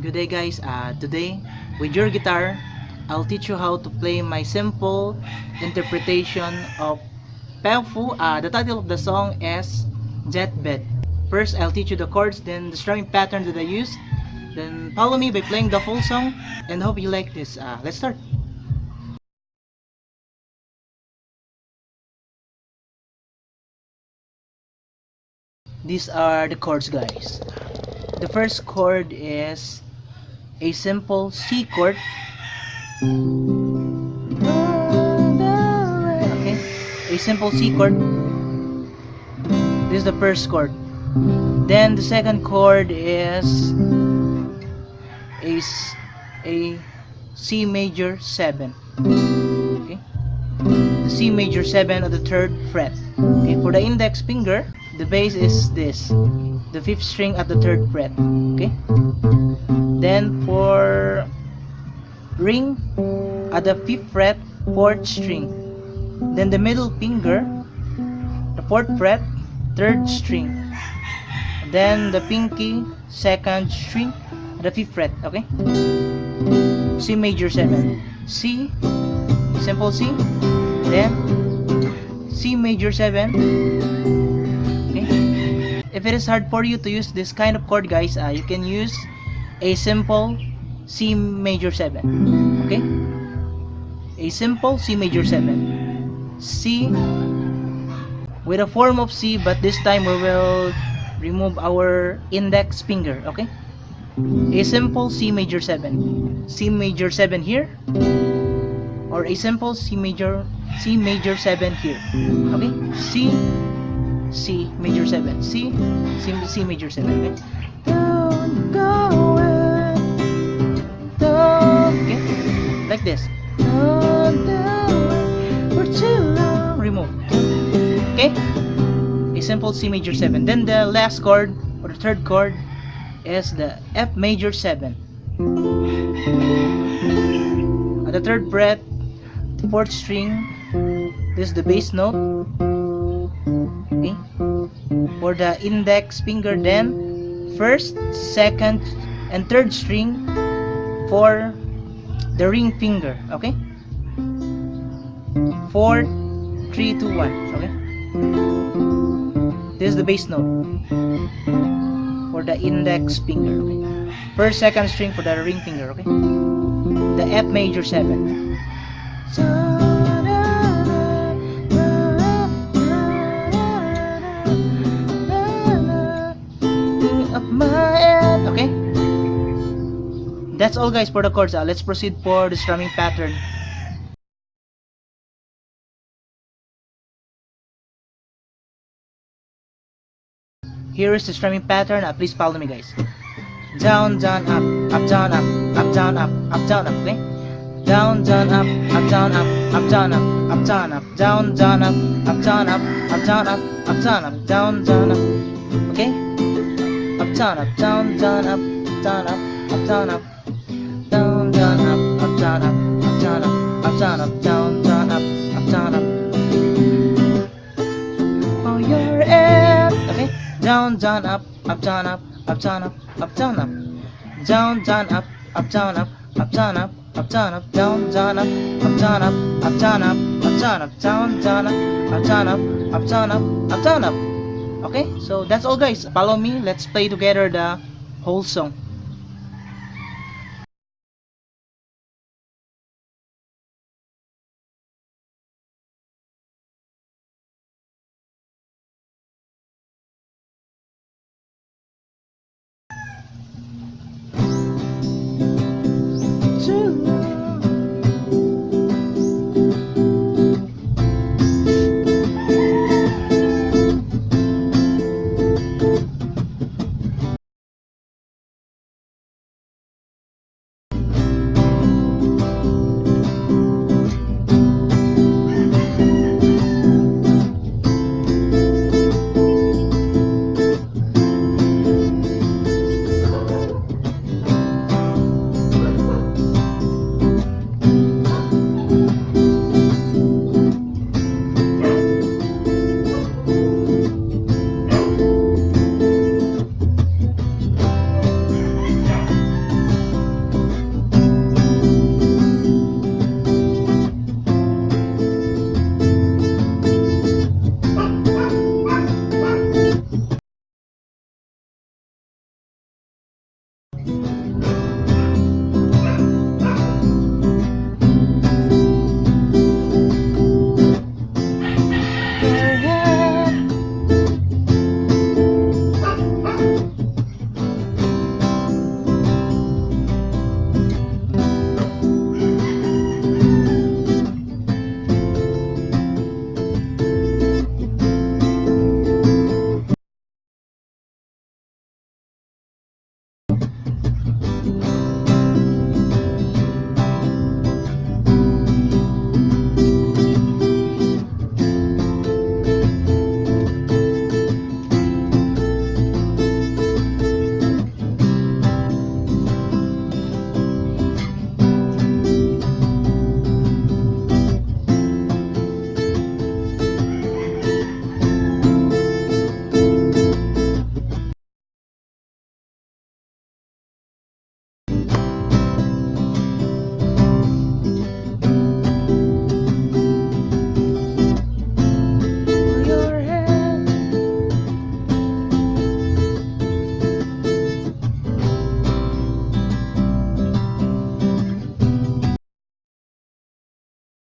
Good day guys, today with your guitar I'll teach you how to play my simple interpretation of Powfu. The title of the song is Deathbed. First I'll teach you the chords, then the strumming pattern that I used, then follow me by playing the full song, and hope you like this. Let's start. These are the chords guys. The first chord is a simple C chord. Okay, a simple C chord. This is the first chord. Then the second chord is a C major 7. Okay, the C major 7 on the 3rd fret. Okay, for the index finger, the bass is this, the 5th string at the 3rd fret. Okay, then for ring at the 5th fret, 4th string. Then the middle finger, the 4th fret, 3rd string. Then the pinky, 2nd string at the 5th fret. Okay, C major 7, C, simple C, then C major 7. Okay, if it is hard for you to use this kind of chord guys, you can use a simple C major 7. Okay, a simple C major 7, C with a form of C, but this time we will remove our index finger. Okay, a simple C major 7, C major 7 here, or a simple C major 7 here. Okay, C major 7, C major 7. Okay, don't go away, don't, okay, like this, don't go away for too long, remove. Okay, a simple C major 7. Then the last chord, or the third chord, is the F major 7 at the 3rd fret, 4th string. This is the bass note. Okay, for the index finger, then 1st, 2nd, and 3rd string for the ring finger. Okay, 4, 3, 2, 1. Okay, this is the bass note for the index finger. Okay, 1st, 2nd string for the ring finger. Okay, the F major 7. Okay, that's all guys for the chords. Let's proceed for the strumming pattern. Here is the strumming pattern. Please follow me guys. Down, down, up, up, down, up, up, down, up, up, down, up. Okay, down, down, up, down, up, up, down, up, up, down, up, down, down, up, down, up, up, down, up, up, down, up, down, down, up. Okay, up, down, up, down, down, up, down, up, up, down, up, down, down, up, down, up, up, down, up, up, down, up, down, down, up, down, up. Oh, your end. Okay, down, down, up, down, up, down, up, down, up, down, down, up, down, up, down, up, down, up, down, down, up, down, up, down, up, down, up, down, down, up, down, up, down, up, down, up. Okay, so that's all guys. Follow me. Let's play together the whole song.